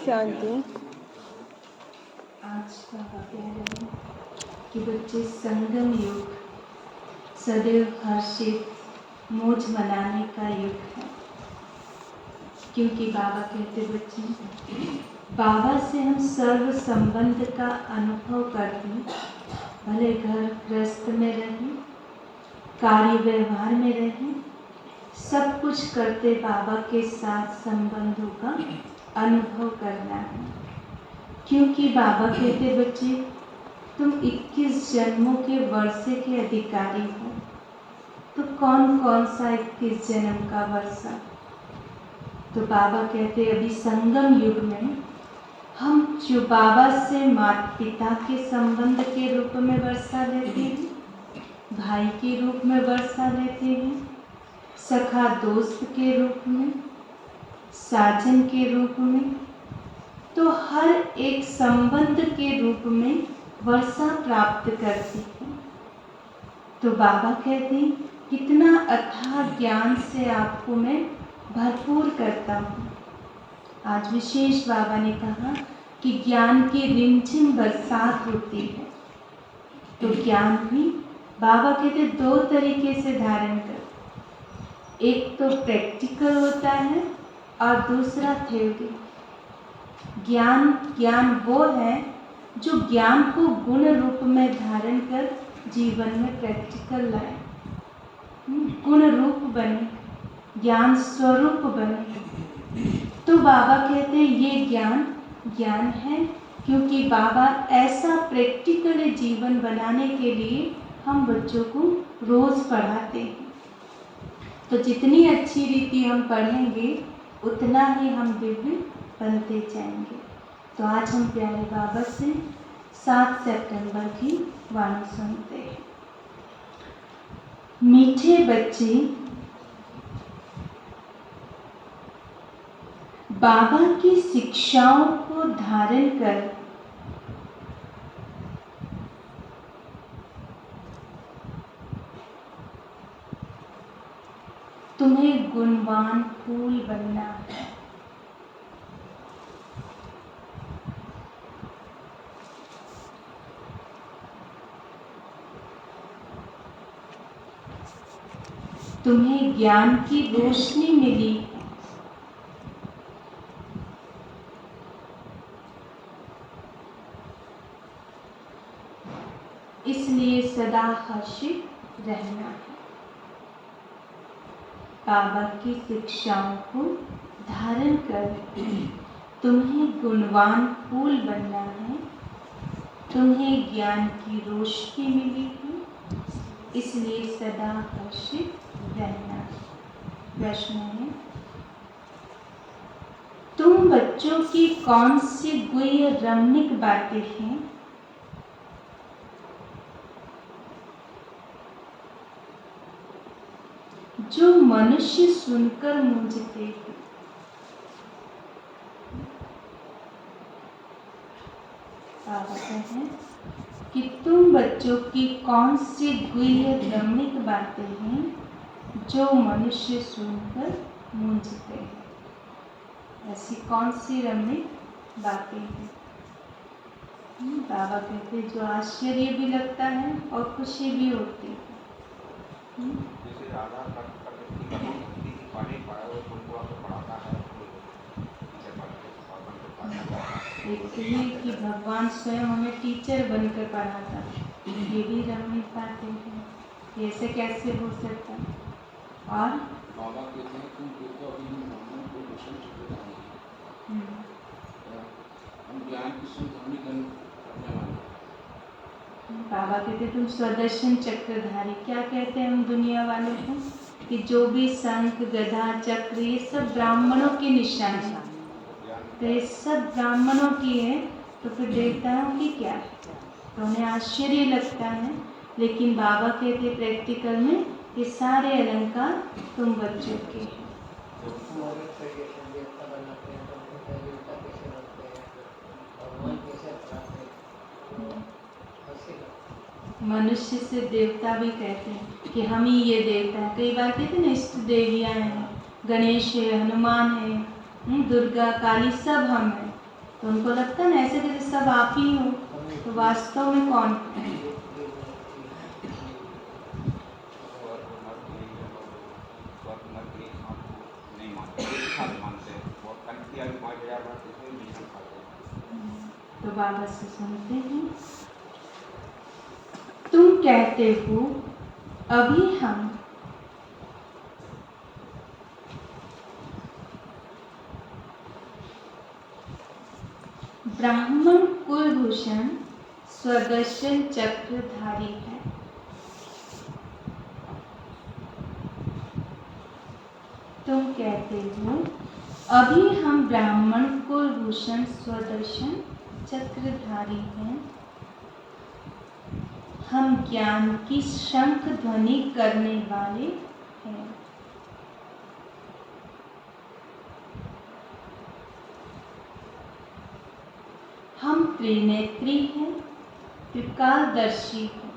शांति। आज का कह रहे हैं कि बच्चे संगम युग सदैव हर्षित मौज मनाने का युग है, क्योंकि बाबा कहते बच्चे बाबा से हम सर्व संबंध का अनुभव करते हैं, भले घर गृहस्थ में रहें, कार्य व्यवहार में रहें, सब कुछ करते बाबा के साथ संबंधों का अनुभव करना है। क्योंकि बाबा कहते बच्चे तुम 21 जन्मों के वर्षे के अधिकारी हो, तो कौन कौन सा 21 जन्म का वर्षा? तो बाबा कहते अभी संगम युग में हम जो बाबा से माता पिता के संबंध के रूप में वर्षा लेते हैं, भाई के रूप में वर्षा लेते हैं, सखा दोस्त के रूप में, साजन के रूप में, तो हर एक संबंध के रूप में वर्षा प्राप्त करती है। तो बाबा कहते कितना अथाह ज्ञान से आपको मैं भरपूर करता हूँ। आज विशेष बाबा ने कहा कि ज्ञान की रिमझिम बरसात होती है, तो ज्ञान भी बाबा कहते 2 तरीके से धारण कर, एक तो प्रैक्टिकल होता है और दूसरा थ्योरी। ज्ञान वो है जो ज्ञान को गुण रूप में धारण कर जीवन में प्रैक्टिकल लाए, गुण रूप बने, ज्ञान स्वरूप बने। तो बाबा कहते हैं ये ज्ञान है, क्योंकि बाबा ऐसा प्रैक्टिकल जीवन बनाने के लिए हम बच्चों को रोज पढ़ाते हैं। तो जितनी अच्छी रीति हम पढ़ेंगे उतना ही हम दिव्य बनते जाएंगे। तो आज हम प्यारे बाबा से 7 सितंबर की वाणी सुनते हैं। मीठे बच्चे, बाबा की शिक्षाओं को धारण कर तुम्हें गुणवान फूल बनना है। तुम्हें ज्ञान की रोशनी मिली है, इसलिए सदा हर्षित रहना है। बाबा की शिक्षाओं को धारण कर तुम्हें गुणवान फूल बनना है। तुम्हें ज्ञान की रोशनी मिली है, इसलिए सदा हर्षित रहना है। प्रश्न है, तुम बच्चों की कौन सी गुह्य रमणीक बातें हैं जो मनुष्य सुनकर मूंझते हैं? बाबा हैं कि तुम बच्चों की कौन सी गुह्य रमणीक बातें हैं जो मनुष्य सुनकर मूंझते हैं? ऐसी कौन सी रमणीक बातें हैं? बाबा कहते जो आश्चर्य भी लगता है और खुशी भी होती है। देखते हैं कि भगवान स्वयं हमें टीचर बनकर पढ़ाता है, ये भी रमणीक बातें हैं। ऐसे कैसे हो सकता है? और बाबा कहते हैं तुम देखो अभी हम ब्राह्मण को दर्शन चक्र धारेंगे, हम ज्ञान की सुधारणी करने वाले। बाबा कहते तुम स्वदर्शन चक्रधारी। क्या कहते हैं हम दुनिया वालों को कि जो भी शंख गदा चक्र ये सब ब्राह्मणों के निशान है, तो ये सब ब्राह्मणों की है, तो फिर देवताओं की क्या है? तो उन्हें आश्चर्य लगता है, लेकिन बाबा कहते प्रैक्टिकल में ये सारे अलंकार तुम बच्चों के हैं। मनुष्य से देवता भी कहते हैं कि हम ही ये देवता है। कई बार कहते हैं ना इष्ट देवियाँ हैं, गणेश है, हनुमान है, दुर्गा काली सब हम हैं, तो उनको लगता है ना ऐसे जैसे सब आप ही हो, तो वास्तव में कौन है? तो बाबा से सुनते हैं, तुम कहते हो अभी हम ब्राह्मण कुलभूषण स्वदर्शन चक्रधारी है। तुम कहते हो अभी हम ब्राह्मण कुलभूषण स्वदर्शन चक्रधारी हैं। हम ज्ञान की शंख ध्वनि करने वाले हैं। हम त्रिनेत्री हैं, त्रिकालदर्शी हैं।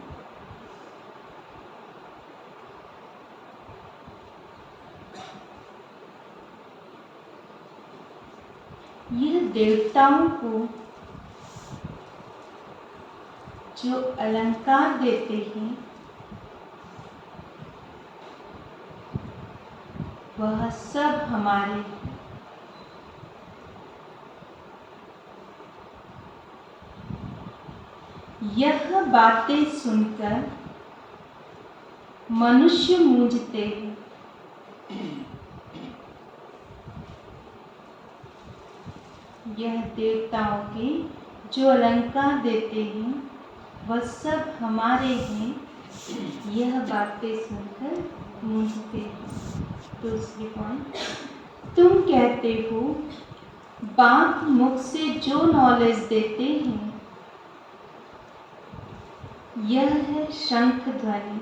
यह देवताओं को जो अलंकार देते हैं वह सब हमारे हैं। यह बातें सुनकर मनुष्य मूंझते हैं। यह देवताओं के जो अलंकार देते हैं वह सब हमारे हैं। यह बातें सुनकर मूंझते हैं। दूसरी पॉइंट, तुम कहते हो बाप मुख से जो नॉलेज देते हैं यह है शंख ध्वनि।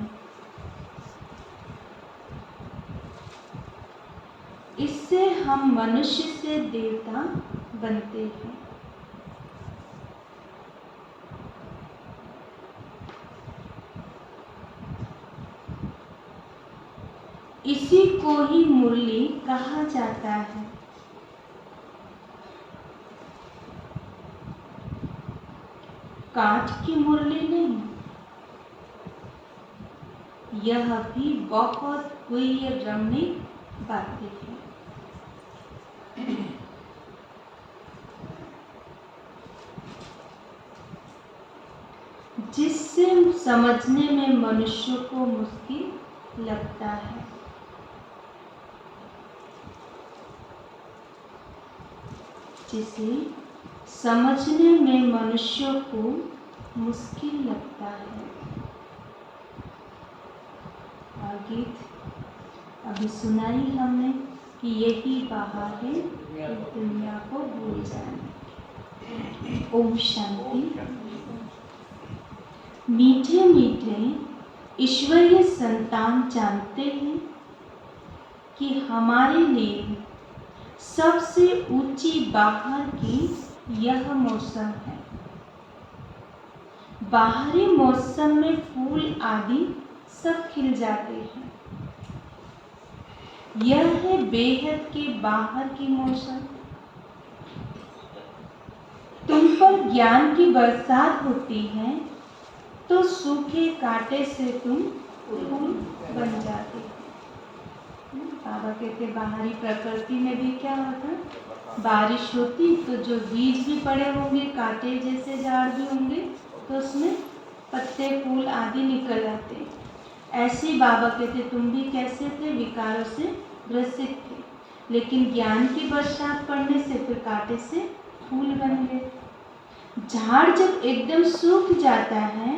इससे हम मनुष्य से देवता बनते हैं। इसी को ही मुरली कहा जाता है। काठ की मुरली नहीं, यह भी बहुत प्रिय रमणीक बातें हैं। जिससे समझने में मनुष्य को मुश्किल लगता है। जिसे समझने में मनुष्य को मुश्किल लगता है। और गीत अभी सुनाई हमने कि यही बाहर है कि दुनिया को भूल जाए। ओम शांति। मीठे मीठे ईश्वरीय संतान जानते हैं कि हमारे लिए सबसे ऊंची बाहर की यह मौसम है। बाहरी मौसम में फूल आदि सब खिल जाते हैं। यह है बेहद के बाहर की मौसम। तुम पर ज्ञान की बरसात होती है तो सूखे कांटे से तुम फूल बन जाते हो। बाबा कहते बाहरी प्रकृति में भी क्या होता है, बारिश होती तो जो बीज भी पड़े होंगे, कांटे जैसे झाड़ भी होंगे, तो उसमें पत्ते फूल आदि निकल आते। ऐसे बाबा कहते तुम भी कैसे थे, विकारों से ग्रसित थे, लेकिन ज्ञान की बरसात पड़ने से फिर कांटे से फूल बन गए। झाड़ जब एकदम सूख जाता है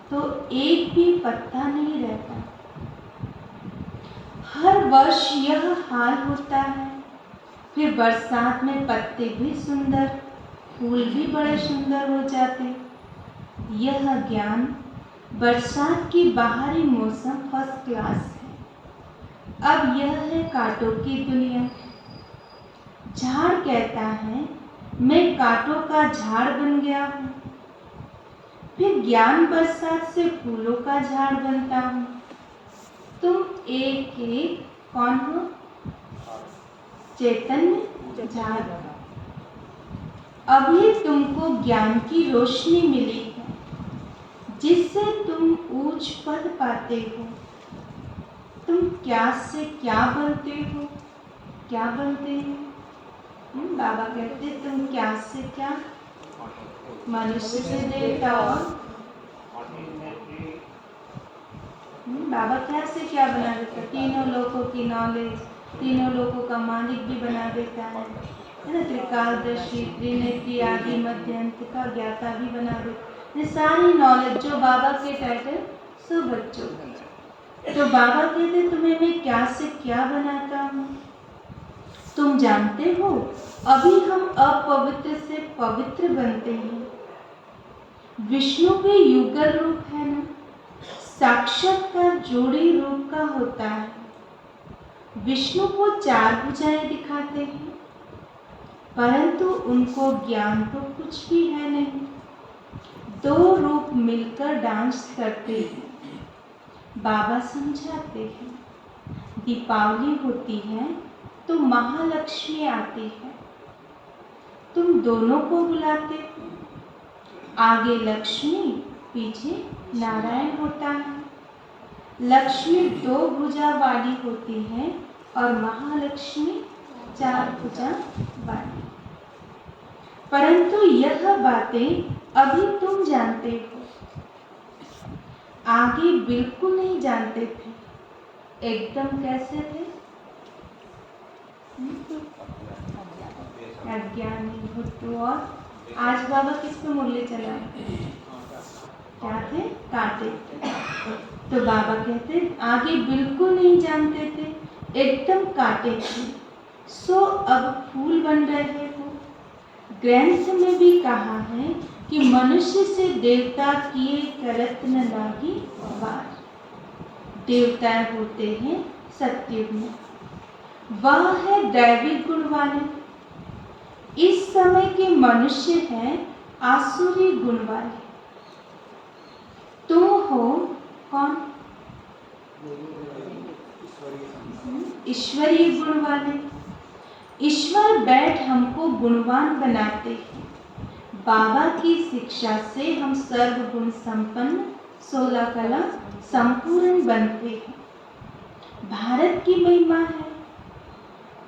तो एक भी पत्ता नहीं रहता। हर वर्ष यह हाल होता है। फिर बरसात में पत्ते भी सुंदर, फूल भी बड़े सुंदर हो जाते। यह ज्ञान बरसात की बाहरी मौसम फर्स्ट क्लास है। अब यह है कांटों की दुनिया। झाड़ कहता है मैं कांटों का झाड़ बन गया हूँ। फिर ज्ञान बरसात से फूलों का झाड़ बनता हूँ। तुम एक एक कौन हो? चैतन्य झाड़। अभी तुमको ज्ञान की रोशनी मिली है, जिससे तुम ऊंच पद पाते हो। तुम क्या से क्या बनते हो? क्या बनते हो? बाबा कहते तुम क्या से क्या? मनुष्य से देवता। और बाबा क्या से क्या बना देता? तीनों लोगों की नॉलेज, तीनों लोगों का मालिक भी बना देता है ना। त्रिकालदर्शी, त्रिनेत्री, आदि मध्य अंत का ज्ञाता भी बना देता। ये सारी नॉलेज जो बाबा के टाइटल सब बच्चों की। तो बाबा कहते तुम्हें मैं क्या से क्या बनाता हूँ? तुम जानते हो अभी हम अपवित्र से पवित्र बनते हैं। विष्णु भी युगल रूप है ना, साक्षात्कार जोड़ी रूप का होता है। विष्णु को 4 भुजाएं दिखाते हैं, परंतु उनको ज्ञान तो कुछ भी है नहीं। 2 रूप मिलकर डांस करते हैं। बाबा समझाते हैं दीपावली होती है तो महालक्ष्मी आती है, तुम दोनों को बुलाते हो। आगे लक्ष्मी, पीछे नारायण होता है। लक्ष्मी 2 भुजा वाली होती है और महालक्ष्मी 4 भुजा वाली। परंतु यह बातें अभी तुम जानते हो, आगे बिल्कुल नहीं जानते थे। एकदम कैसे थे? अज्ञानी, भुट्टू। और आज बाबा किस पे मुरली चला? क्या थे? कांटे। तो बाबा कहते आगे बिल्कुल नहीं जानते थे, एकदम कांटे थे, सो अब फूल बन रहे हो। ग्रंथ में भी कहा है कि मनुष्य से देवता किए करत न लागी वार। देवता होते हैं सत्युग में, वह है दैवी गुण वाले। इस समय के मनुष्य हैं आसुरी गुण वाले। तुम हो कौन? ईश्वरीय गुण वाले। ईश्वर बैठ हमको गुणवान बनाते हैं। बाबा की शिक्षा से हम सर्वगुण संपन्न 16 कला संपूर्ण बनते हैं। भारत की महिमा है,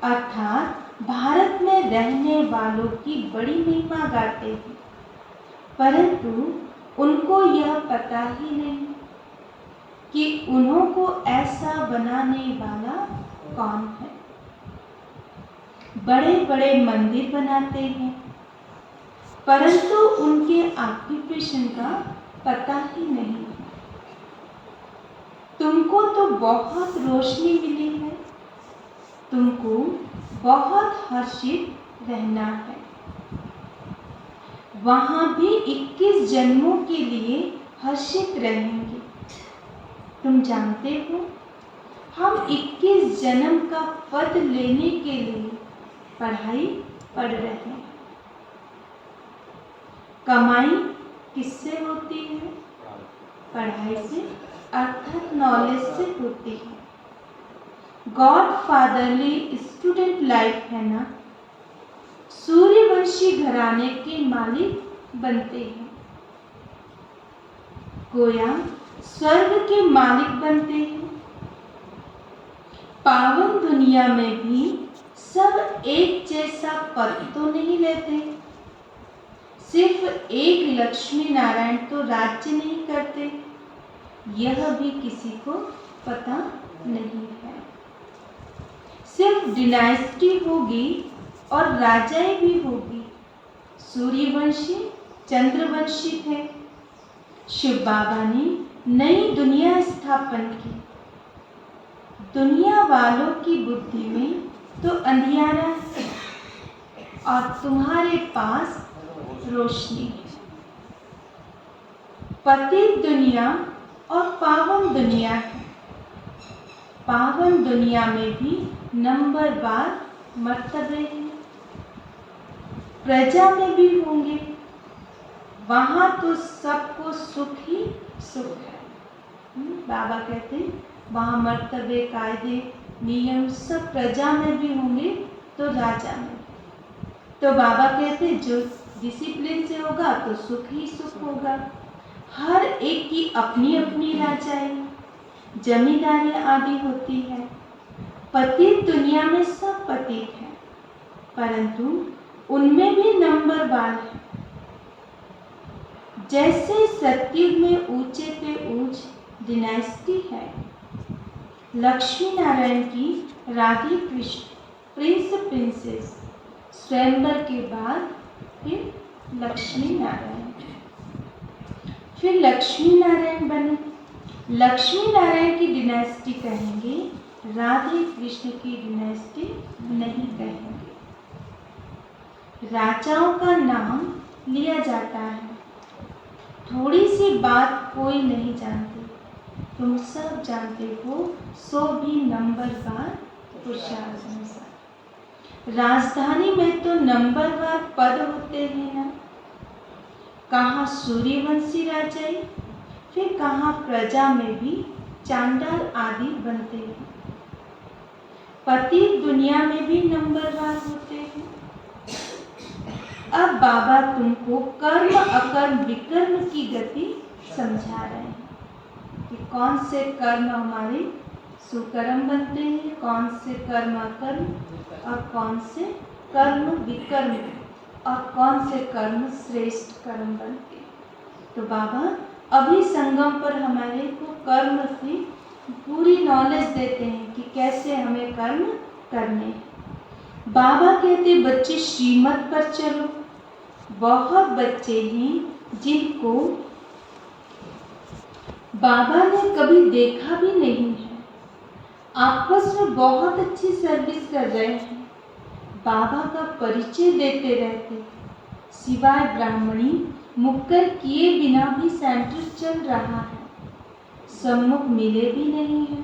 अर्थात भारत में रहने वालों की बड़ी महिमा गाते हैं, परंतु उनको यह पता ही नहीं कि उन्हों को ऐसा बनाने वाला कौन है। बड़े बड़े मंदिर बनाते हैं, परंतु उनके ऑक्यूपेशन का पता ही नहीं। तुमको तो बहुत रोशनी मिली है, तुमको बहुत हर्षित रहना है। वहां भी 21 जन्मों के लिए हर्षित रहेंगे। तुम जानते हो हम 21 जन्म का पद लेने के लिए पढ़ाई पढ़ रहे हैं। कमाई किससे होती है? पढ़ाई से, अर्थात नॉलेज से होती है। गॉड फादरली स्टूडेंट लाइफ है ना। सूर्यवंशी घराने के मालिक बनते हैं, गोया स्वर्ग के मालिक बनते हैं। पावन दुनिया में भी सब एक जैसा पद तो नहीं लेते। सिर्फ एक लक्ष्मी नारायण तो राज्य नहीं करते, यह भी किसी को पता नहीं है। सिर्फ डिनाइस्टी होगी और राजाएं भी होगी। सूर्यवंशी, चंद्रवंशी थे। शिव बाबा ने नई दुनिया स्थापन की। दुनिया वालों की बुद्धि में तो अंधियारा है और तुम्हारे पास रोशनी है। पतित दुनिया और पावन दुनिया है। पावन दुनिया में भी नंबरवार मर्तबे हैं। प्रजा में भी होंगे, वहां तो सबको सुख ही सुख है। बाबा कहते हैं वहां मर्तबे, कायदे, नियम सब प्रजा में भी होंगे तो राजा में। तो बाबा कहते जो डिसिप्लिन से होगा तो सुख ही सुख होगा। हर एक की अपनी अपनी राजाई, जमींदारी आदि होती है। पतित दुनिया में सब पतित हैं, परंतु उनमें भी नंबरवार है। जैसे सतयुग में ऊंचे पे ऊंच डिनाइस्टी है, लक्ष्मी नारायण की राधे कृष्ण प्रिंस प्रिंसेस, स्वयंवर के बाद फिर लक्ष्मी नारायण, फिर लक्ष्मी नारायण बने। लक्ष्मी नारायण की डिनाइस्टी कहेंगे, राधे कृष्ण की डिनाइस्टी नहीं कहेंगे। राजाओं का नाम लिया जाता है, थोड़ी सी बात कोई नहीं जानती, तुम सब जानते हो, सो भी नंबरवार पुरुषार्थ अनुसार। राजधानी में तो नंबरवार पद होते हैं ना, कहाँ सूर्यवंशी राजाई, फिर कहाँ प्रजा में भी चांडाल आदि बनते हैं। पति दुनिया में भी नंबरवार होते हैं। अब बाबा तुमको कर्म अकर्म विकर्म की गति समझा रहे हैं कि कौन से कर्म हमारे सुकर्म बनते हैं, कौन से कर्म अकर्म, और कौन से कर्म विकर्म, और कौन से कर्म श्रेष्ठ कर्म बनते हैं। तो बाबा अभी संगम पर हमारे को कर्म से पूरी नॉलेज देते हैं कि कैसे हमें कर्म करने हैं। बाबा कहते बच्चे श्रीमत पर चलो। बहुत बच्चे हैं जिनको बाबा ने कभी देखा भी नहीं है, आपस में बहुत अच्छी सर्विस कर रहे हैं, बाबा का परिचय देते रहते, सिवाय ब्राह्मणी मुक्कर किए बिना भी सेंटर चल रहा है, सम्मुख मिले भी नहीं है,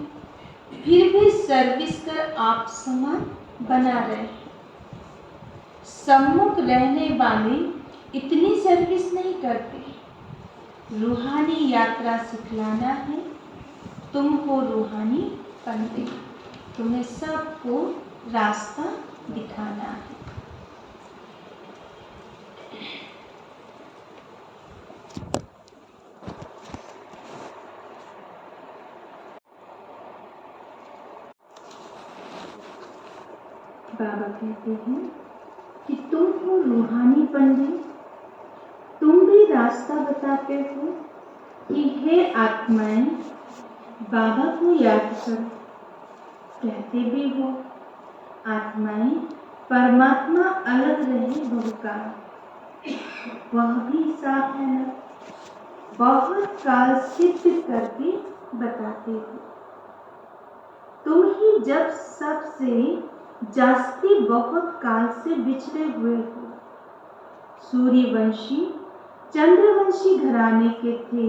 फिर भी सर्विस कर आप समान बना रहे हैं। सम्मुख रहने वाले इतनी सर्विस नहीं करते। रूहानी यात्रा सिखलाना है, तुम हो रूहानी पंडित, तुम्हें सबको रास्ता दिखाना है। बाबा कहते हैं कि तुम हो रूहानी पंडित, तुम भी रास्ता बताते हो कि हे आत्माएं बाबा को याद करो। कहते भी हो आत्माएं परमात्मा अलग रहे बहुकाल, वह भी साफ है ना, बहुत काल सिद्ध करके बताते हो। तुम ही जब सबसे जास्ती बहुत काल से बिछड़े हुए हो। सूर्यवंशी चंद्रवंशी घराने के थे,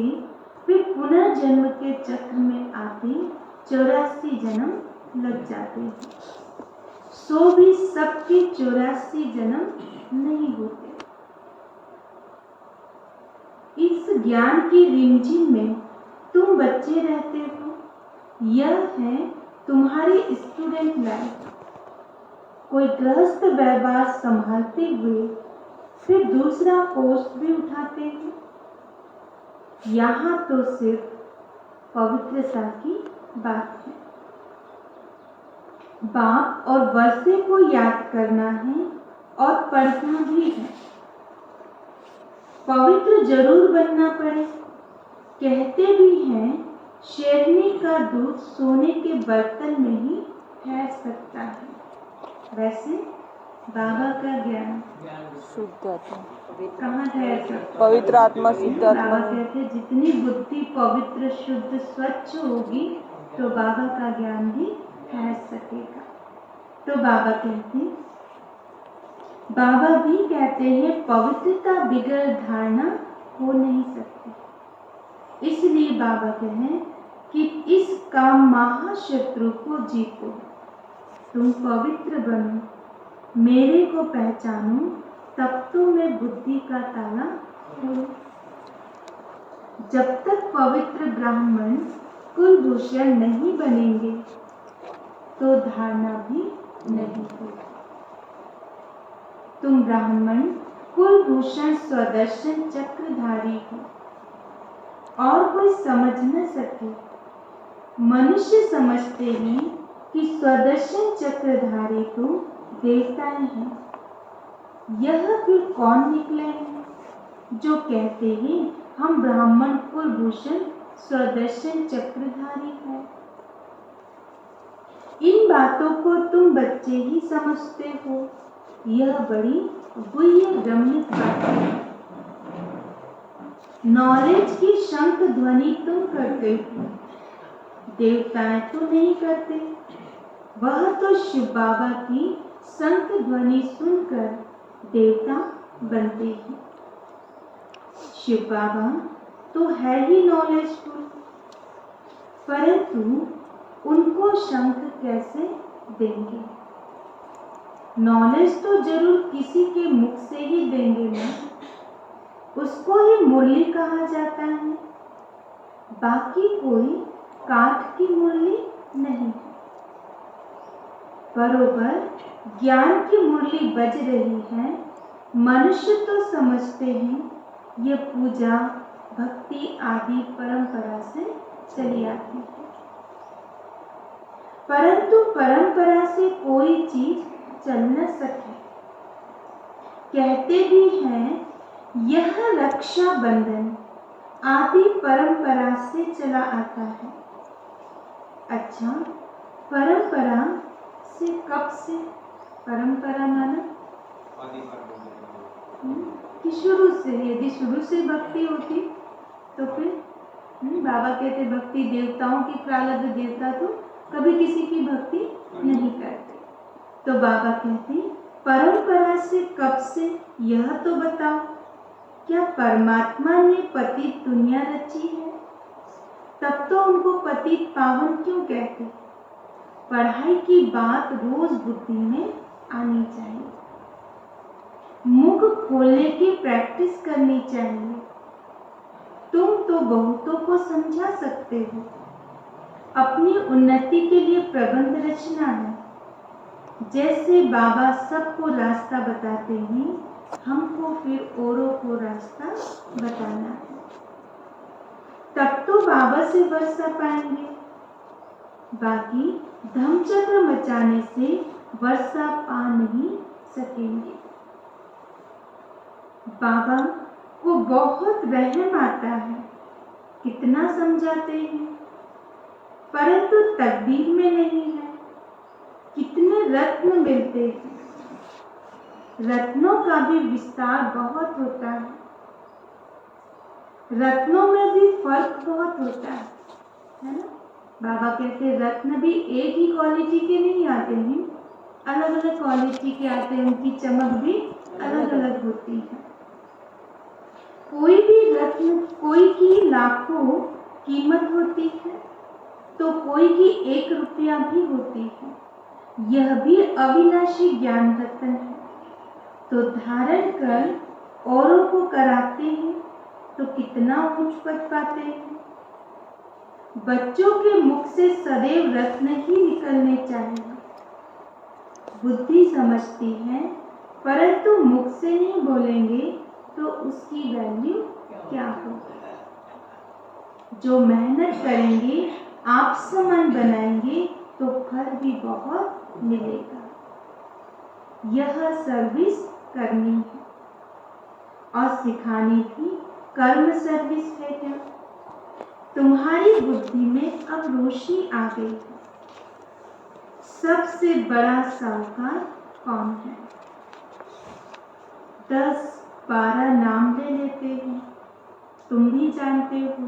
वे पुनर्जन्म के चक्र में आते 84 जन्म लग जाते हैं। सो भी सबके 84 जन्म नहीं होते। इस ज्ञान की रिमझिम में तुम बच्चे रहते हो। यह है तुम्हारी स्टूडेंट लाइफ। कोई गृहस्थ व्यवहार संभालते हुए फिर दूसरा पोस्ट भी उठाते हैं। यहाँ तो सिर्फ पवित्रता की बात है। बाप और वर्षे को याद करना है और पढ़ना भी है। पवित्र जरूर बनना पड़े। कहते भी हैं शेरनी का दूध सोने के बर्तन में ही ठहर सकता है। वैसे बाबा का ज्ञान शुद्ध आत्मा, कहाँ ठहर सकता है? पवित्र आत्मा शुद्ध आत्मा बाबा कहते हैं जितनी बुद्धि पवित्र शुद्ध स्वच्छ होगी तो बाबा का ज्ञान भी ठहर सकेगा। तो बाबा कहते हैं, बाबा भी कहते हैं पवित्रता बिगड़ धारणा हो नहीं सकती। इसलिए बाबा कहें कि इस काम महाशत्रु को जीतो। तुम पवित्र बनो, मेरे को पहचानो, तब तो मैं बुद्धि का ताला खोलूं। जब तक पवित्र ब्राह्मण कुलभूषण नहीं बनेंगे तो धारणा भी नहीं होगी। तुम ब्राह्मण कुलभूषण स्वदर्शन चक्रधारी हो और कोई समझ न सके। मनुष्य समझते हैं कि स्वदर्शन चक्रधारी तो देवताएं हैं। यह फिर कौन निकले हैं जो कहते हैं हम ब्राह्मण कुलभूषण स्वदर्शन चक्रधारी हैं। इन बातों को तुम बच्चे ही समझते हो। यह बड़ी गुह्य रमणीक बात है। नॉलेज की शंख ध्वनि तुम करते हो, देवताएं तो नहीं करते। वह तो शिव बाबा की शंख ध्वनि सुनकर देवता बनते हैं। शिव बाबा तो है ही नॉलेजफुल, परंतु उनको शंख कैसे देंगे? नॉलेज तो जरूर किसी के मुख से ही देंगे ना। उसको ही मुरली कहा जाता है, बाकी कोई काठ की मुरली नहीं। बरोबर ज्ञान की मुरली बज रही है। मनुष्य तो समझते हैं ये पूजा भक्ति आदि परंपरा से चली आती है, परंतु परंपरा से कोई चीज चल न सके। कहते भी हैं यह रक्षा बंधन आदि परंपरा से चला आता है। अच्छा, परंपरा से कब से? परंपरा माना कि शुरू से। यदि शुरू से भक्ति होती तो फिर बाबा कहते भक्ति देवताओं की प्रारब्ध, देवता तो कभी किसी की भक्ति नहीं करते। तो बाबा कहते परंपरा से कब से, यह तो बताओ। क्या परमात्मा ने पतित दुनिया रची है? तब तो उनको पतित पावन क्यों कहते? पढ़ाई की बात रोज बुद्धि में आनी चाहिए। मुख खोलने की प्रैक्टिस करनी चाहिए। तुम तो बहुतों को समझा सकते हो। अपनी उन्नति के लिए प्रबंध रचना है। जैसे बाबा सबको रास्ता बताते हैं, हमको फिर औरों को रास्ता बताना है। तब तो बाबा से वर्षा पाएंगे। बाकी धम्मचक्र मचाने से वर्षा पा नहीं सकेंगे। बाबा को बहुत रहम आता है, कितना समझाते हैं, परंतु तकदीर में नहीं है। कितने रत्न मिलते हैं, रत्नों का भी विस्तार बहुत होता है। रत्नों में भी फर्क बहुत होता है ना। बाबा कहते रत्न भी एक ही क्वालिटी के नहीं आते हैं, अलग अलग क्वालिटी के आते हैं। उनकी चमक भी अलग अलग होती है। कोई भी रत्न, कोई की लाखों कीमत होती है तो कोई की 1 रुपया भी होती है। यह भी अविनाशी ज्ञान रत्न है। तो धारण कर औरों को कराते हैं तो कितना ऊंच पद पाते हैं। बच्चों के मुख से सदैव रत्न ही निकलने चाहिए। बुद्धि समझती है, परंतु मुख से नहीं बोलेंगे तो उसकी वैल्यू क्या होगी? जो मेहनत करेंगे, आप समान बनाएंगे तो फल भी बहुत मिलेगा। यह सर्विस करनी है और सिखाने की कर्म सर्विस है। क्या तुम्हारी बुद्धि में अब रोशनी आ गई है? सबसे बड़ा साहूकार कौन है? 10-12 नाम ले लेते हैं, तुम भी जानते हो।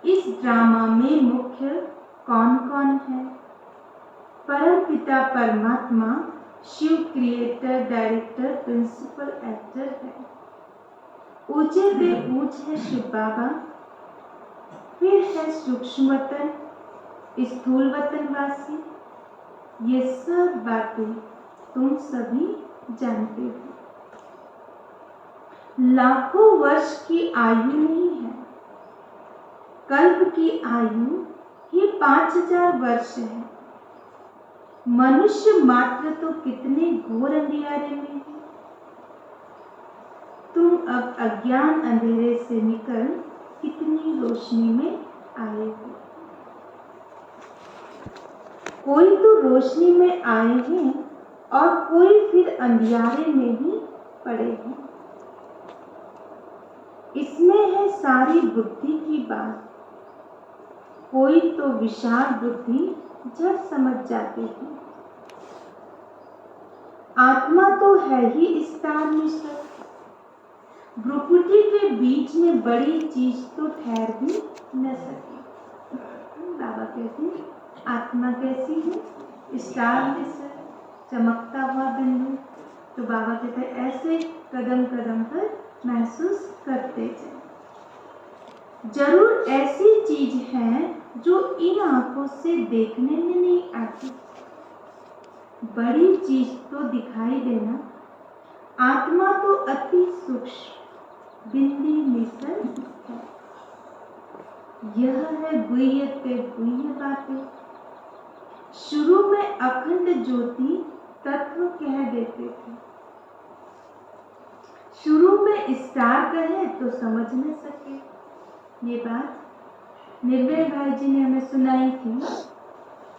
इस ड्रामा में मुख्य कौन कौन है? परम पिता परमात्मा Shiva creator, director, principal actor है। ऊंचे पे ऊंच है शिव बाबा, फिर है सूक्ष्म वतन, स्थूल वतनवासी। ये सब बातें तुम सभी जानते हो। लाखों वर्ष की आयु नहीं है, कल्प की आयु ही 5000 वर्ष है। मनुष्य मात्र तो कितने घोर अंधियारे में है। तुम अब अज्ञान अंधेरे से निकल कितनी रोशनी में आए हो। कोई तो रोशनी में आए हैं और कोई फिर अंधियारे में ही पड़े हैं। इसमें है सारी बुद्धि की बात। कोई तो विशाल बुद्धि झट समझ जाती है। आत्मा तो है ही स्टार मिस्टर। भ्रुकुटी के बीच में बड़ी चीज तो ठहर भी न सके। बाबा कहते हैं आत्मा कैसी है? स्टार मिस्टर, चमकता हुआ बिंदु। तो बाबा कहते हैं ऐसे कदम कदम पर महसूस करते जाए। जरूर ऐसी चीज है जो इन आंखों से देखने में नहीं आती। बड़ी चीज तो दिखाई देना। आत्मा तो अति सूक्ष्म बिंदी मिसल है। यह है गुह्यते गुह्य बातें। शुरू में अखंड ज्योति तत्व कह देते थे। शुरू में स्टार कहे तो समझ न सके। ये बात निर्भय भाई जी ने हमें सुनाई थी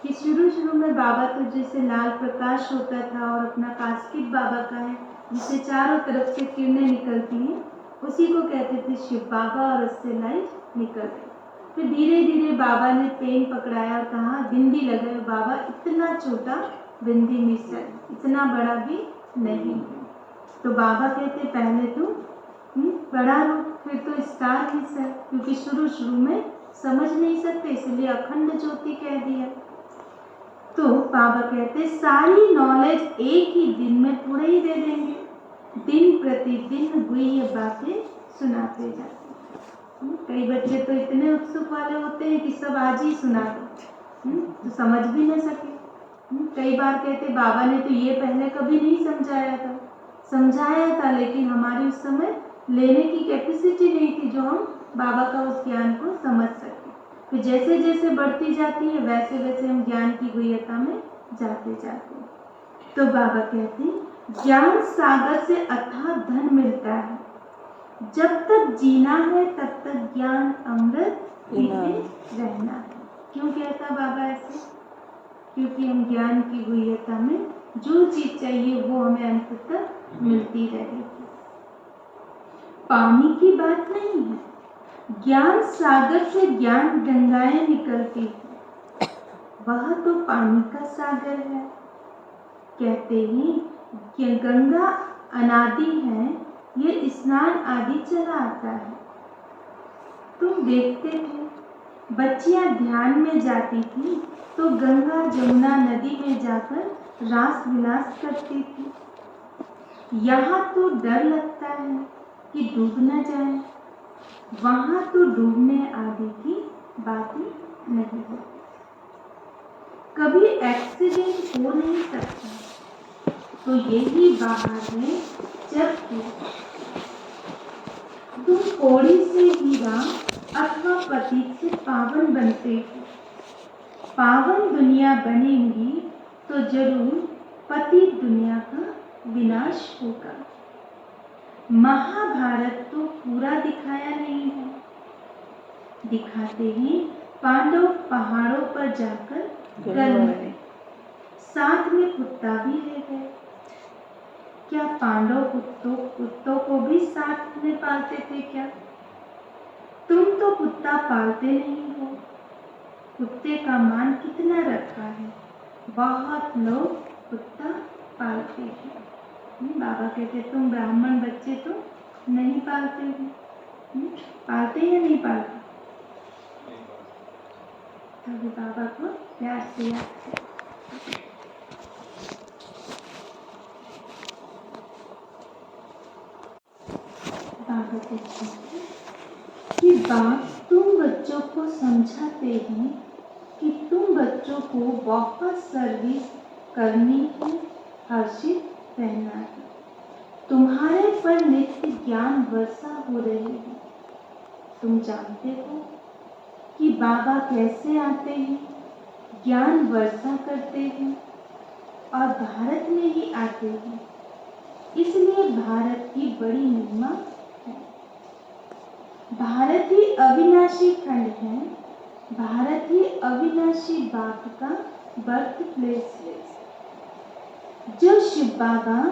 कि शुरू में बाबा तो जैसे लाल प्रकाश होता था और अपना कास्किट बाबा का है जिससे चारों तरफ से किरणें निकलती हैं, उसी को कहते थे शिव बाबा और उससे लाइट निकल गई। फिर धीरे धीरे बाबा ने पेन पकड़ाया और कहा बिंदी लगाए। बाबा इतना छोटा बिंदी मिसल, इतना बड़ा भी नहीं। तो बाबा कहते पहले तो बड़ा रूप, फिर तो स्टार मिसल, क्योंकि शुरू में समझ नहीं सकते इसलिए अखंड ज्योति कह दिया। तो बाबा कहते सारी नॉलेज एक ही दिन में पूरे ही दे देंगे। दिन प्रतिदिन गुह्य बातें सुनाते जाते। कई बच्चे तो इतने उत्सुक वाले होते हैं कि सब आज ही सुना दो, तो समझ भी न सके। कई बार कहते बाबा ने तो ये पहले कभी नहीं समझाया था, लेकिन हमारी उस समय लेने की कैपेसिटी नहीं थी जो हम बाबा का उस ज्ञान को समझ सके। फिर जैसे जैसे बढ़ती जाती है वैसे वैसे हम ज्ञान की गुह्यता में जाते जाते। तो बाबा कहते हैं ज्ञान सागर से अथाह धन मिलता है। जब तक जीना है तब तक ज्ञान अमृत पीते रहना है। क्यों कहता बाबा ऐसे? क्योंकि हम ज्ञान की गुह्यता में जो चीज चाहिए वो हमें अंत तक मिलती रहेगी। पानी की बात नहीं है। ज्ञान सागर से ज्ञान गंगाएं निकलती है, वह तो पानी का सागर है। कहते हैं कि गंगा अनादि है, ये स्नान आदि चला आता है। तुम देखते थे बच्चियां ध्यान में जाती थी तो गंगा जमुना नदी में जाकर रास विलास करती थी। यहाँ तो डर लगता है कि डूब न जाए, वहां तो डूबने आदि की बात ही नहीं है। कभी एक्सीडेंट हो नहीं सकता, तो यही बाहर है जब तुम कौड़ी से हीरा अथवा पतित से पावन बनते हो। पावन दुनिया बनेगी तो जरूर पतित दुनिया का विनाश होगा। महाभारत तो पूरा दिखाया नहीं है। दिखाते हैं पांडव पहाड़ों पर जाकर गल मरे, साथ में कुत्ता भी ले गए। क्या पांडव कुत्तों को भी साथ में पालते थे क्या? तुम तो कुत्ता पालते नहीं हो। कुत्ते का मान कितना रखा है, बहुत लोग कुत्ता पालते हैं। बाबा कहते तुम ब्राह्मण बच्चे तो नहीं पालते हो। पालते या नहीं पालते? तभी बाबा को प्यार से याद करें। बाबा कहते हैं कि बाप तुम बच्चों को समझाते हैं कि तुम बच्चों को बहुत सर्विस करनी है, हर्षित रहना है। तुम्हारे पर नित्य ज्ञान वर्षा हो रही है। तुम जानते हो कि बाबा कैसे आते हैं, ज्ञान वर्षा करते हैं और भारत में ही आते हैं। इसलिए भारत की बड़ी महिमा है। भारत ही अविनाशी खंड है, भारत ही अविनाशी बाप का बर्थ प्लेस है। जो शिव बाबा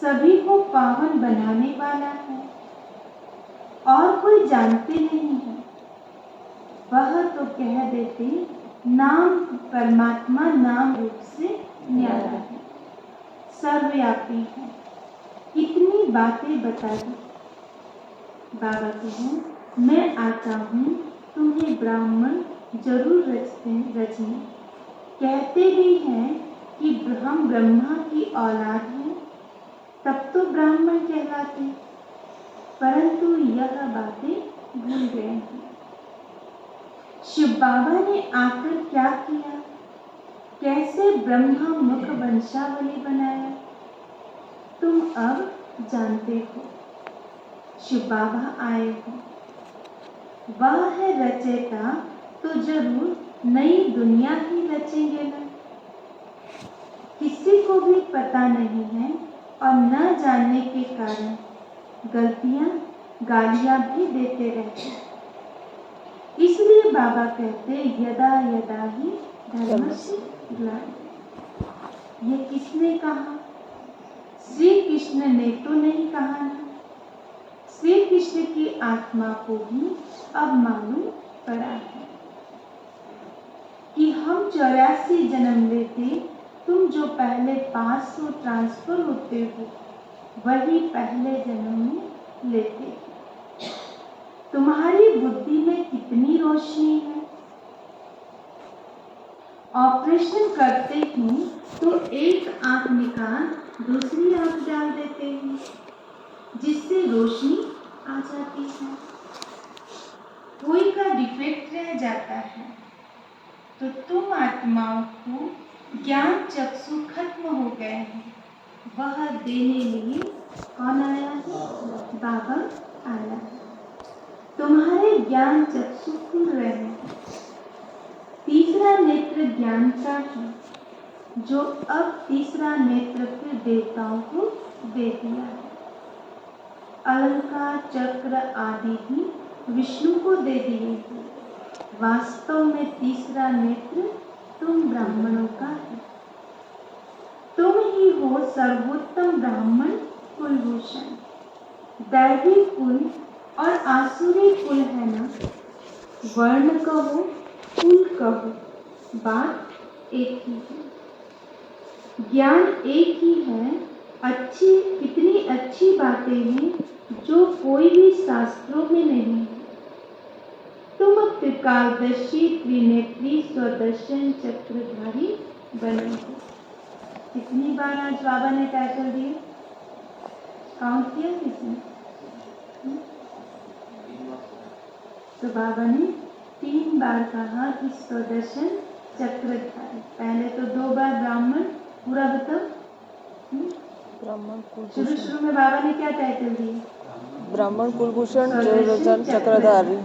सभी को पावन बनाने वाला है और कोई जानते नहीं है, वह तो कह देते नाम परमात्मा नाम रूप से न्यारा है, सर्वव्यापी है। कितनी बातें बता दी। बाबा कहें मैं आता हूँ तुम्हें ब्राह्मण जरूर रचने। कहते भी हैं कि हम ब्रह्मा की औलाद हैं, तब तो ब्राह्मण कहलाते, परंतु यह बातें भूल गए हैं। शिव बाबा ने आकर क्या किया, कैसे ब्रह्मा मुख वंशावली बनाया, तुम अब जानते हो। शिव बाबा आए हो, वह है रचयिता, तो जरूर नई दुनिया ही रचेंगे ना। किसी को भी पता नहीं है और न जानने के कारण गलतियां गालियां भी देते रहते। इसलिए बाबा कहते यदा यदा ही धर्मस्य ग्लानि। ये किसने कहा? श्री कृष्ण ने तो नहीं कहा ना। श्री कृष्ण की आत्मा को भी अब मालूम पड़ा है कि हम 84 जन्म लेते, तुम जो पहले 500 ट्रांसफर होते हो वही पहले जन्म में लेते। तुम्हारी बुद्धि में कितनी रोशनी है। ऑपरेशन करते हैं तो एक आंख निकाल दूसरी आंख डाल देते हैं, जिससे रोशनी आ जाती है। कोई का डिफेक्ट रह जाता है तो तुम आत्माओं को ज्ञान चक्षु खत्म हो गए हैं, वह देने लिए कौन आया है? बाबा आया है। तुम्हारे ज्ञान चक्षु खुल रहे हैं। तीसरा नेत्र ज्ञान का है, जो अब तीसरा नेत्र फिर देवताओं को दे दिया है। अलंकार चक्र आदि भी विष्णु को दे दिए हैं। वास्तव में तीसरा नेत्र तुम ब्राह्मणों का है। तुम ही हो सर्वोत्तम ब्राह्मण कुलभूषण। दैवी कुल और आसुरी कुल है ना, वर्ण कहो कुल कहो, बात एक ही है, ज्ञान एक ही है। अच्छी कितनी अच्छी बातें हैं जो कोई भी शास्त्रों में नहीं है। तुम त्रिकालदर्शी त्रिनेत्री स्वदर्शन चक्रधारी बने हो। कितनी बार आज बाबा ने टाइटल दिए, काउंट किया किसने? तो बाबा ने 3 बार कहा कि स्वदर्शन चक्रधारी। पहले तो 2 बार ब्राह्मण, पूरा बताओ। ब्राह्मण शुरू कुलभूषण, शुरू में बाबा ने क्या टाइटल दिए? ब्राह्मण कुलभूषण चक्रधारी।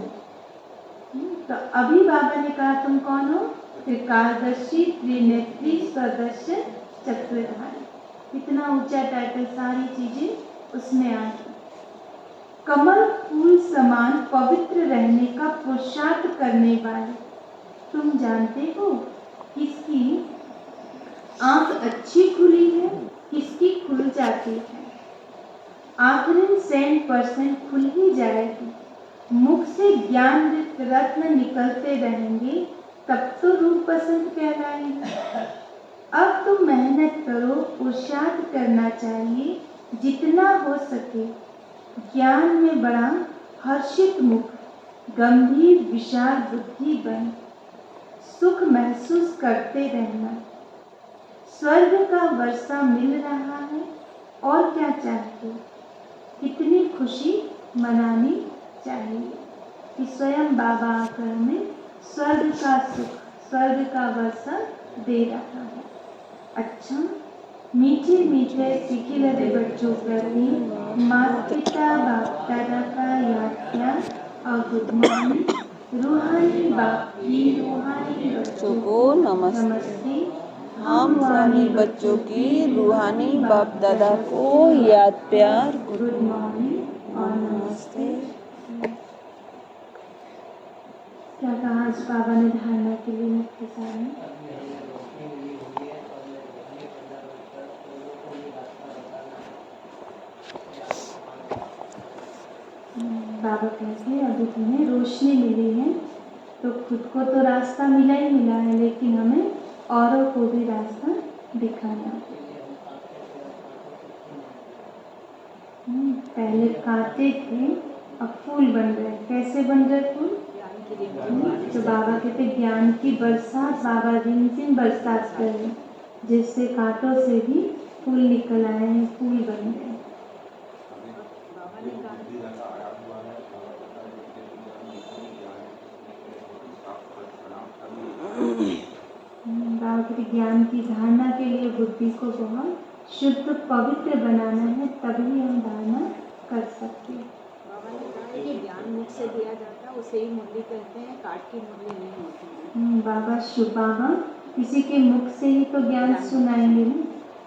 तो अभी बाबा ने कहा तुम कौन हो? त्रिकालदर्शी त्रिनेत्री स्वदर्शन चक्रधारी। कितना ऊंचा टाइटल, सारी चीजें उसमें आ गई। कमल फूल समान पवित्र रहने का पुरुषार्थ करने वाले। तुम जानते हो किसकी आंख अच्छी खुली है, किसकी खुल जाती है। आखिर 100% खुल ही जाएगी। मुख से ज्ञान रत्न निकलते रहेंगे, तब तो रूप पसंद कहलाएंगे। अब तुम मेहनत करो, पुरुषार्थ करना चाहिए जितना हो सके। ज्ञान में बड़ा हर्षित मुख, गंभीर विशाल बुद्धि बन, सुख महसूस करते रहना। स्वर्ग का वर्षा मिल रहा है, और क्या चाहिए। कितनी खुशी मनानी चाहिए कि स्वयं बाबा आकर हमें स्वर्ग का सुख, स्वर्ग का वर्षा दे रहा है। अच्छा, मीठे मीठे सीखे लगे बच्चों प्रति माता पिता बाप दादा का याद किया और गुड मॉर्निंग। रूहानी बाप की रूहानी बच्चों को नमस्ते। हम सानी बच्चों की रूहानी बाप दादा को याद प्यार गुड मॉर्निंग और नमस्ते। क्या कहा आज बाबा ने धारणा के लिए मुख्य सारण? बाबा कहते हैं अभी तुम्हें रोशनी मिली है तो खुद को तो रास्ता मिला ही मिला है, लेकिन हमें औरों को भी रास्ता दिखाना। पहले कांटे थे, अब फूल बन रहे। कैसे बन रहे फूल? तो बाबा कहते ज्ञान की बरसात, बाबा रिमझिम बरसात कर रहे, जिससे कांटों से भी फूल निकल आए हैं, फूल बन गए। बाबा कहते ज्ञान की धारणा के लिए बुद्धि को बहुत शुद्ध पवित्र बनाना है, तभी हम धारणा कर सकते हैं। बाबा ने कहा है कि ज्ञान मुख से दिया जाता है, उसे ही मुरली कहते हैं, काट की मुरली नहीं होती है। बाबा किसी के मुख से ही तो ज्ञान सुनाएंगे ना,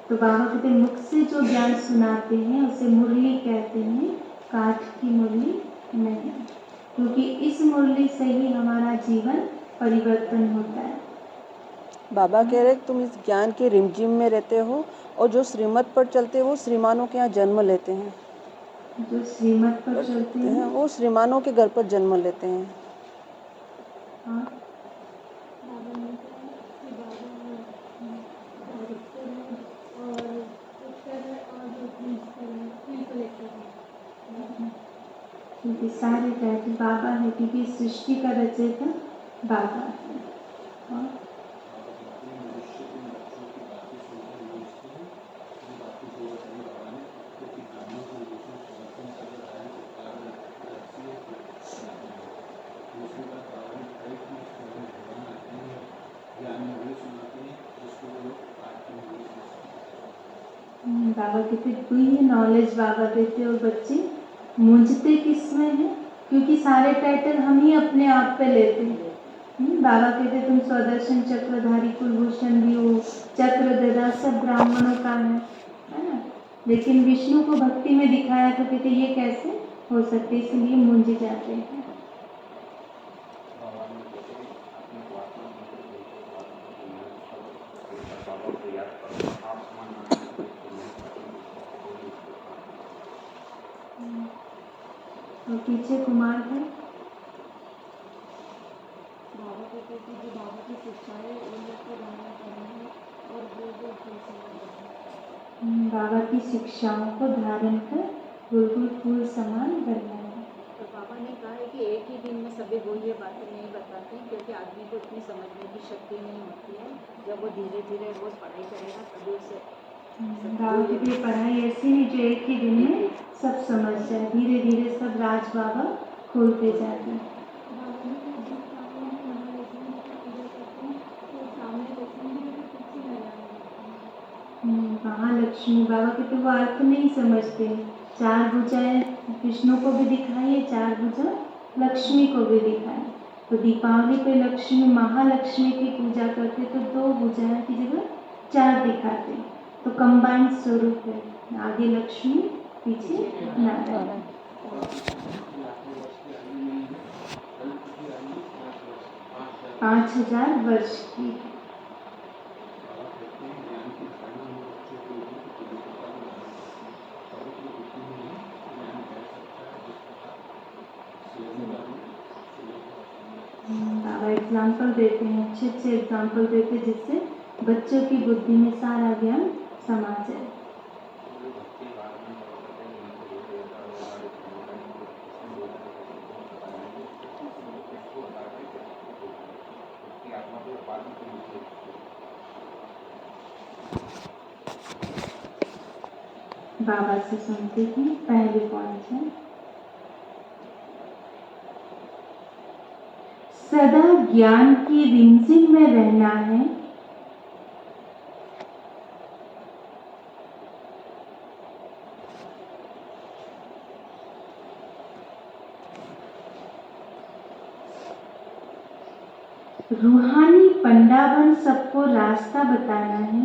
तो बाबा कहते मुख से जो ज्ञान सुनाते हैं उसे मुरली कहते हैं, काठ की मुरली नहीं, क्योंकि इस मुरली से ही हमारा जीवन परिवर्तन होता है। बाबा कह रहे तुम इस ज्ञान के रिमझिम में रहते हो और जो श्रीमत पर चलते हैं वो श्रीमानों के यहाँ जन्म लेते हैं। जो श्रीमत पर चलते हैं वो श्रीमानों के घर पर जन्म लेते हैं। हाँ। क्योंकि सारे टाइटल बाबा है, क्योंकि सृष्टि का रचयिता बाबा है। हाँ। बाबा कहते कोई नॉलेज बाबा देते और बच्चे मूंझते किसमें है, क्योंकि सारे टाइटल हम ही अपने आप पे लेते हैं। बाबा कहते तुम स्वदर्शन चक्रधारी कुलभूषण भी हो, चक्र गदा सब ब्राह्मणों का है ना, लेकिन विष्णु को भक्ति में दिखाया तो कहते ये कैसे हो सकते, इसलिए मूंझ जाते हैं। तो पीछे कुमार है। बाबा कहते कि जो बाबा की शिक्षा है उन लोग को धारणा करना है और वो फूल समान करना है। बाबा की शिक्षाओं को धारण कर बिल्कुल फूल समान करना है। तो बाबा ने कहा है कि एक ही दिन में सभी को ये बातें नहीं बताते, क्योंकि आदमी को इतनी समझने की शक्ति नहीं होती है। जब वो धीरे धीरे रोज पढ़ाई करेगा तभी उसे बाबा की पढ़ाई ऐसी है जो एक ही दिन में सब समझ जाए, धीरे धीरे सब राज बाबा खोलते जाते हैं। महालक्ष्मी बाबा के तो वो अर्थ नहीं समझते। 4 भुजाएं विष्णु को भी दिखाई है, 4 भुजा लक्ष्मी को भी दिखाई। तो दीपावली पे लक्ष्मी महालक्ष्मी की पूजा करते तो 2 भुजाएं की जगह 4 दिखाते, तो कंबाइंड स्वरूप है, आगे लक्ष्मी पीछे नारायण। 5000 वर्ष की। बाबा एग्जाम्पल देते हैं, अच्छे एग्जाम्पल देते हैं, जिससे बच्चों की बुद्धि में सारा ज्ञान समा जाए। बाबा से सुनते हैं पहले पॉइंट है, सदा ज्ञान की रिमझिम में रहना है, रूहानी पंडाल पंडावन सबको रास्ता बताना है।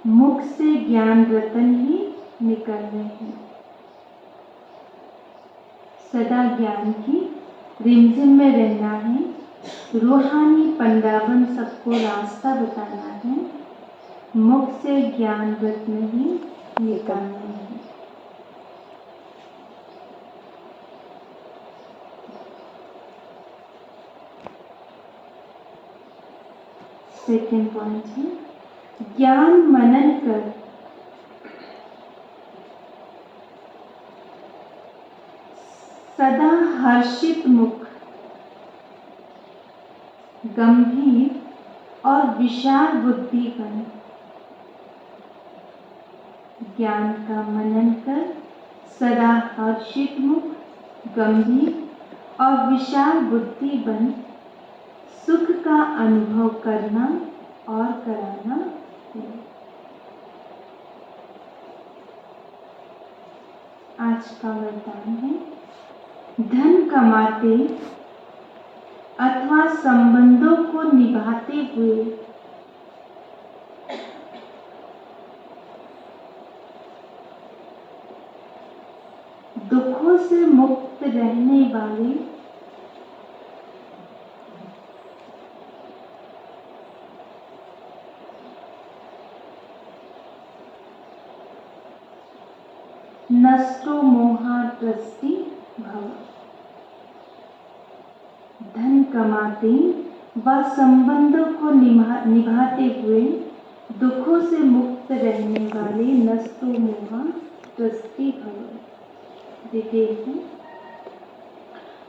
मुख से ज्ञान रतन ही निकल रहे हैं। सदा ज्ञान की रिमझिम में रहना है। रूहानी पंडावन सबको रास्ता बताना है। मुख से ज्ञान रत्न ही निकालने हैं। सेकेंड पॉइंट है, ज्ञान मनन कर सदा हर्षित मुख, गंभीर और विशाल बुद्धि बन। ज्ञान का मनन कर सदा हर्षित मुख, गंभीर और विशाल बुद्धि बन सुख का अनुभव करना और कराना है। आज का वरदान है, धन कमाते अथवा संबंधों को निभाते हुए दुखों से मुक्त रहने वाले नष्टो मोहा दृष्टि भव। धन कमाते व संबंधों को निभाते हुए दुखों से मुक्त रहने वाले नष्टो मोहा दृष्टि भव। देखिए,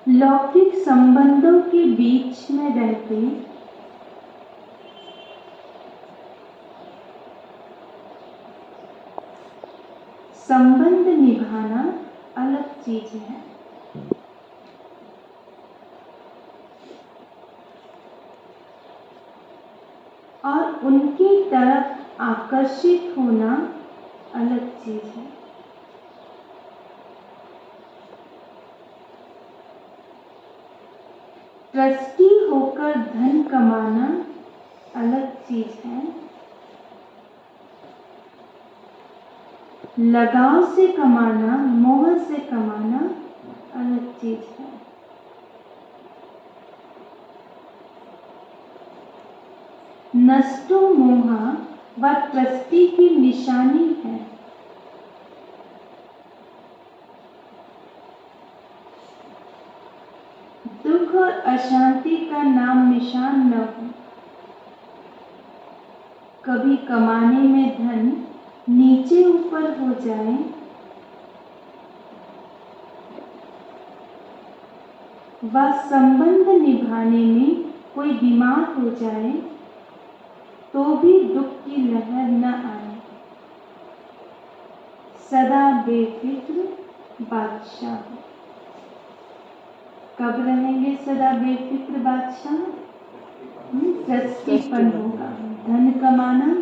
लौकिक संबंधों के बीच में रहते संबंध निभाना अलग चीज है। और उनकी तरफ आकर्षित होना अलग चीज है। ट्रस्टी होकर धन कमाना अलग चीज है। लगाव से कमाना, मोह से कमाना अलग चीज है। नष्टो मोहा व ट्रस्टी की निशानी है। दुख और अशांति का नाम निशान न हो। कभी कमाने में धन नीचे ऊपर हो जाए व संबंध निभाने में कोई बीमार हो जाए तो भी दुख की लहर न आए। सदा बेफिक्र बादशाह। कब रहेंगे सदा बेफिक्र बादशाह? ट्रस्टीपन होगा। धन कमाना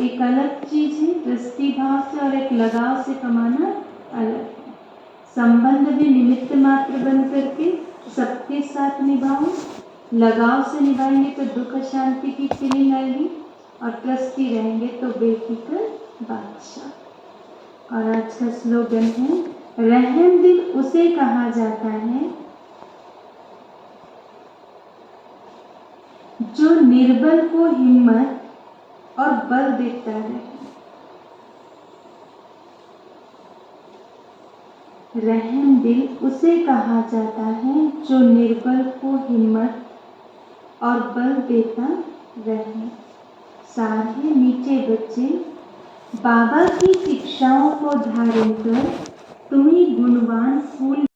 एक अलग चीज है, ट्रस्टी भाव से, और एक लगाव से कमाना अलग है। संबंध भी निमित्त मात्र बन करके सबके साथ निभाओ। लगाव से निभाएंगे तो दुख शांति की फीलिंग आएगी, और ट्रस्टी रहेंगे तो बेफिक्र बादशाह। और आज का स्लोगन है, रहम दिल उसे कहा जाता है जो निर्बल को हिम्मत और बल देता है। रहम दिल उसे कहा जाता है जो निर्बल को हिम्मत और बल देता रहे। सारे मीठे बच्चे, बाबा की शिक्षाओं को धारण कर तुम्हें गुणवान फूल